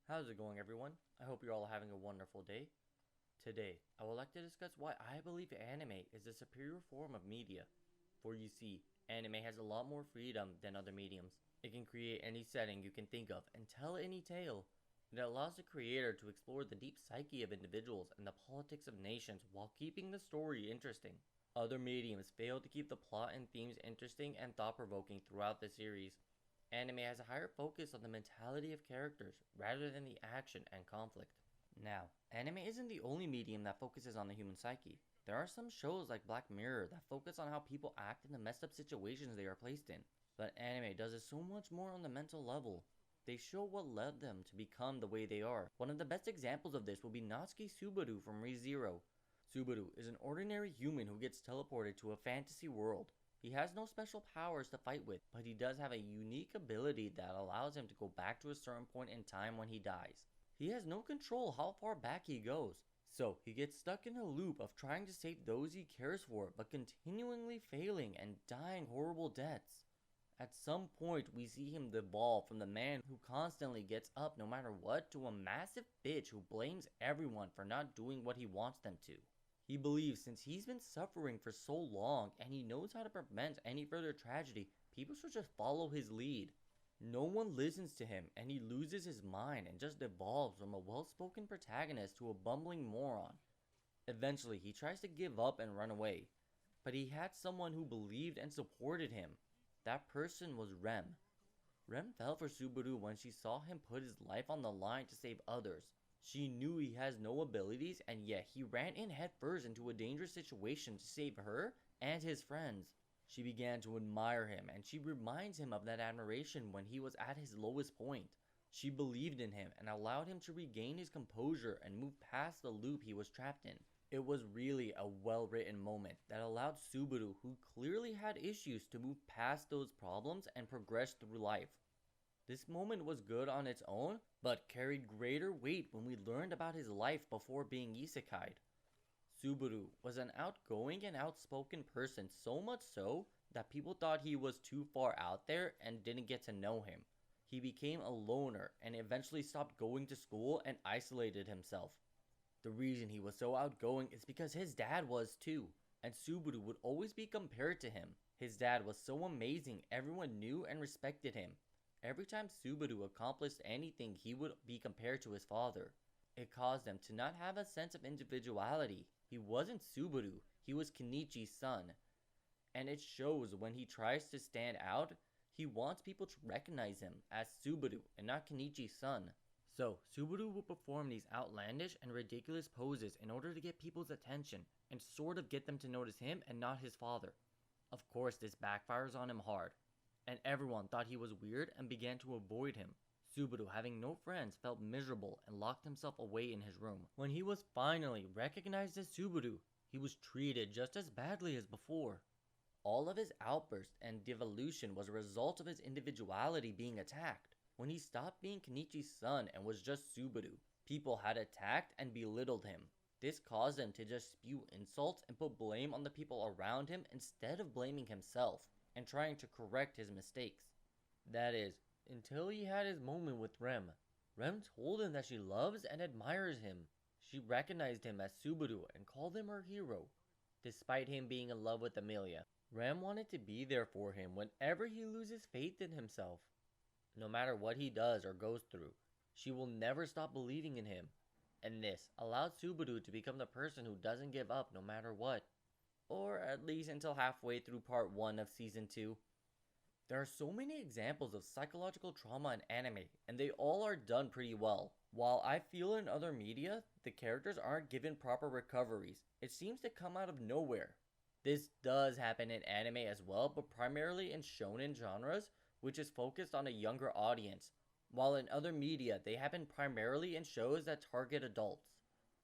How's it going, everyone? I hope you're all having a wonderful day. Today, I would like to discuss why I believe anime is a superior form of media. For you see, anime has a lot more freedom than other mediums. It can create any setting you can think of and tell any tale. It allows the creator to explore the deep psyche of individuals and the politics of nations while keeping the story interesting. Other mediums fail to keep the plot and themes interesting and thought provoking throughout the series. Anime has a higher focus on the mentality of characters rather than the action and conflict. Now, anime isn't the only medium that focuses on the human psyche. There are some shows like Black Mirror that focus on how people act in the messed up situations they are placed in. But anime does it so much more on the mental level. They show what led them to become the way they are. One of the best examples of this will be Natsuki Subaru from Re:Zero. Subaru is an ordinary human who gets teleported to a fantasy world. He has no special powers to fight with, but he does have a unique ability that allows him to go back to a certain point in time when he dies. He has no control how far back he goes, so he gets stuck in a loop of trying to save those he cares for, but continually failing and dying horrible deaths. At some point, we see him devolve from the man who constantly gets up no matter what to a massive bitch who blames everyone for not doing what he wants them to. He believes since he's been suffering for so long and he knows how to prevent any further tragedy, people should just follow his lead. No one listens to him and he loses his mind and just devolves from a well-spoken protagonist to a bumbling moron. Eventually, he tries to give up and run away, but he had someone who believed and supported him. That person was Rem. Rem fell for Subaru when she saw him put his life on the line to save others. She knew he has no abilities, and yet he ran in headfirst into a dangerous situation to save her and his friends. She began to admire him, and she reminds him of that admiration when he was at his lowest point. She believed in him and allowed him to regain his composure and move past the loop he was trapped in. It was really a well-written moment that allowed Subaru, who clearly had issues, to move past those problems and progress through life. This moment was good on its own, but carried greater weight when we learned about his life before being isekai'd. Subaru was an outgoing and outspoken person, so much so that people thought he was too far out there and didn't get to know him. He became a loner and eventually stopped going to school and isolated himself. The reason he was so outgoing is because his dad was too, and Subaru would always be compared to him. His dad was so amazing, everyone knew and respected him. Every time Subaru accomplished anything, he would be compared to his father. It caused him to not have a sense of individuality. He wasn't Subaru, he was Kenichi's son. And it shows when he tries to stand out, he wants people to recognize him as Subaru and not Kenichi's son. So, Subaru will perform these outlandish and ridiculous poses in order to get people's attention and sort of get them to notice him and not his father. Of course, this backfires on him hard, and everyone thought he was weird and began to avoid him. Subaru, having no friends, felt miserable and locked himself away in his room. When he was finally recognized as Subaru, he was treated just as badly as before. All of his outbursts and devolution was a result of his individuality being attacked. When he stopped being Kenichi's son and was just Subaru, people had attacked and belittled him. This caused him to just spew insults and put blame on the people around him instead of blaming himself and trying to correct his mistakes. That is, until he had his moment with Rem. Rem told him that she loves and admires him. She recognized him as Subaru and called him her hero, despite him being in love with Amelia. Rem wanted to be there for him whenever he loses faith in himself. No matter what he does or goes through, she will never stop believing in him. And this allowed Subaru to become the person who doesn't give up no matter what. Or at least until halfway through part 1 of season 2. There are so many examples of psychological trauma in anime, and they all are done pretty well. While I feel in other media, the characters aren't given proper recoveries. It seems to come out of nowhere. This does happen in anime as well, but primarily in shonen genres, which is focused on a younger audience, while in other media, they happen primarily in shows that target adults.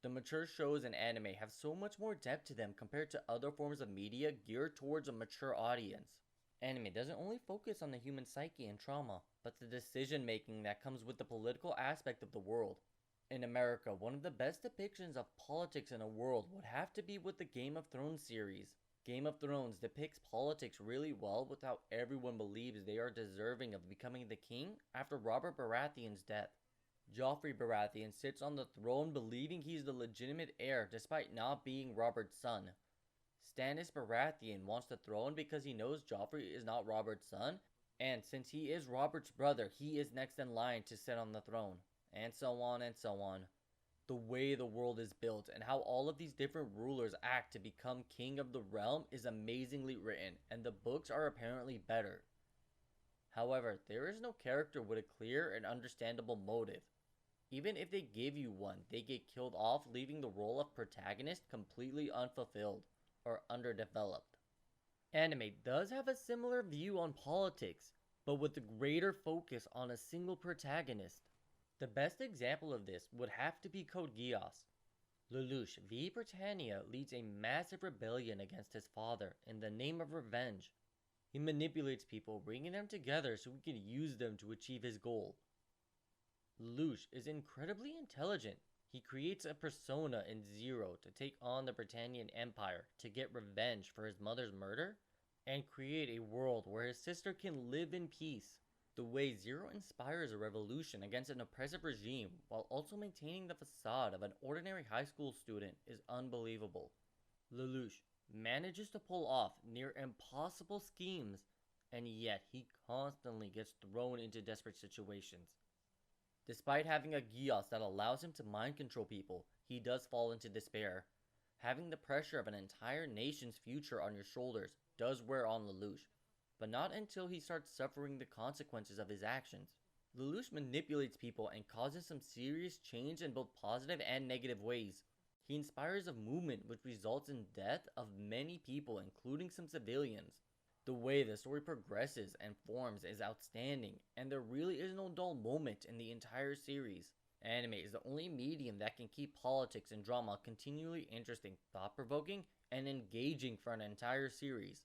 The mature shows in anime have so much more depth to them compared to other forms of media geared towards a mature audience. Anime doesn't only focus on the human psyche and trauma, but the decision making that comes with the political aspect of the world. In America, one of the best depictions of politics in a world would have to be with the Game of Thrones series. Game of Thrones depicts politics really well with how everyone believes they are deserving of becoming the king after Robert Baratheon's death. Joffrey Baratheon sits on the throne believing he's the legitimate heir despite not being Robert's son. Stannis Baratheon wants the throne because he knows Joffrey is not Robert's son, and since he is Robert's brother, he is next in line to sit on the throne. And so on and so on. The way the world is built and how all of these different rulers act to become king of the realm is amazingly written, and the books are apparently better. However, there is no character with a clear and understandable motive. Even if they give you one, they get killed off, leaving the role of protagonist completely unfulfilled or underdeveloped. Anime does have a similar view on politics, but with a greater focus on a single protagonist. The best example of this would have to be Code Geass. Lelouch v Britannia leads a massive rebellion against his father in the name of revenge. He manipulates people, bringing them together so he can use them to achieve his goal. Lelouch is incredibly intelligent. He creates a persona in Zero to take on the Britannian Empire to get revenge for his mother's murder and create a world where his sister can live in peace. The way Zero inspires a revolution against an oppressive regime while also maintaining the facade of an ordinary high school student is unbelievable. Lelouch manages to pull off near impossible schemes, and yet he constantly gets thrown into desperate situations. Despite having a Geass that allows him to mind control people, he does fall into despair. Having the pressure of an entire nation's future on your shoulders does wear on Lelouch, but not until he starts suffering the consequences of his actions. Lelouch manipulates people and causes some serious change in both positive and negative ways. He inspires a movement which results in death of many people, including some civilians. The way the story progresses and forms is outstanding, and there really is no dull moment in the entire series. Anime is the only medium that can keep politics and drama continually interesting, thought-provoking, and engaging for an entire series.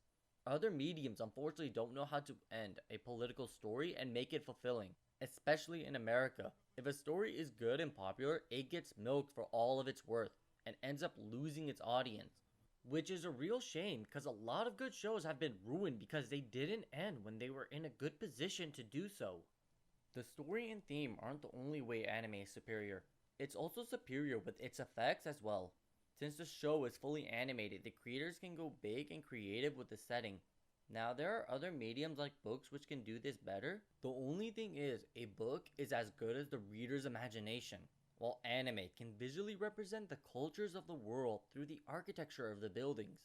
Other mediums unfortunately don't know how to end a political story and make it fulfilling, especially in America. If a story is good and popular, it gets milked for all of its worth and ends up losing its audience, which is a real shame because a lot of good shows have been ruined because they didn't end when they were in a good position to do so. The story and theme aren't the only way anime is superior. It's also superior with its effects as well. Since the show is fully animated, the creators can go big and creative with the setting. Now, there are other mediums like books which can do this better. The only thing is, a book is as good as the reader's imagination, while anime can visually represent the cultures of the world through the architecture of the buildings.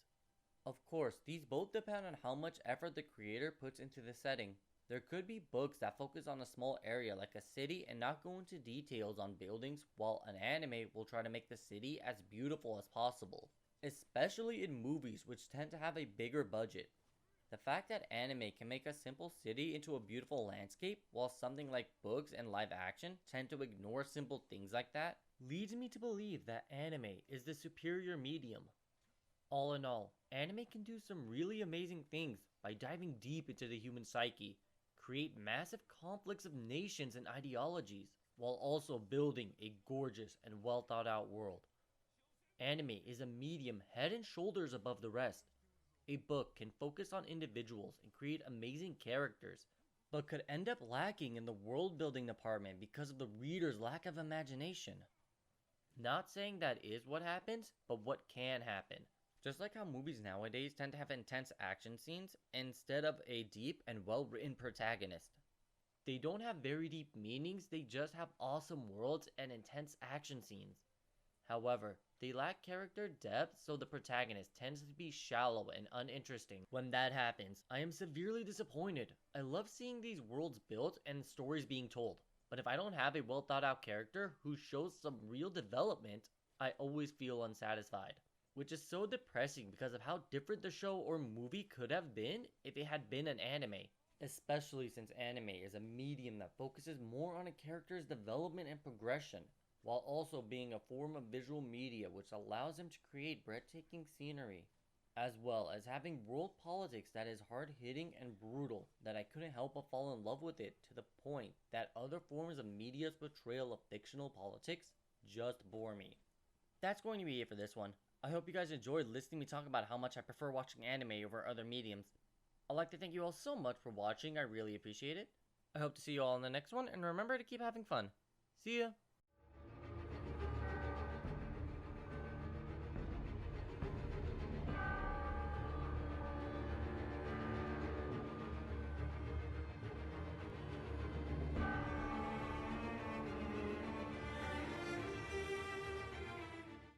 Of course, these both depend on how much effort the creator puts into the setting. There could be books that focus on a small area like a city and not go into details on buildings, while an anime will try to make the city as beautiful as possible, especially in movies which tend to have a bigger budget. The fact that anime can make a simple city into a beautiful landscape, while something like books and live action tend to ignore simple things like that, leads me to believe that anime is the superior medium. All in all, anime can do some really amazing things by diving deep into the human psyche, create massive conflicts of nations and ideologies, while also building a gorgeous and well thought out world. Anime is a medium head and shoulders above the rest. A book can focus on individuals and create amazing characters, but could end up lacking in the world building department because of the reader's lack of imagination. Not saying that is what happens, but what can happen. Just like how movies nowadays tend to have intense action scenes instead of a deep and well-written protagonist. They don't have very deep meanings, they just have awesome worlds and intense action scenes. However, they lack character depth, so the protagonist tends to be shallow and uninteresting. When that happens, I am severely disappointed. I love seeing these worlds built and stories being told, but if I don't have a well thought out character who shows some real development, I always feel unsatisfied. Which is so depressing because of how different the show or movie could have been if it had been an anime. Especially since anime is a medium that focuses more on a character's development and progression, while also being a form of visual media which allows him to create breathtaking scenery, as well as having world politics that is hard-hitting and brutal that I couldn't help but fall in love with it to the point that other forms of media's portrayal of fictional politics just bore me. That's going to be it for this one. I hope you guys enjoyed listening to me talk about how much I prefer watching anime over other mediums. I'd like to thank you all so much for watching, I really appreciate it. I hope to see you all in the next one, and remember to keep having fun. See ya!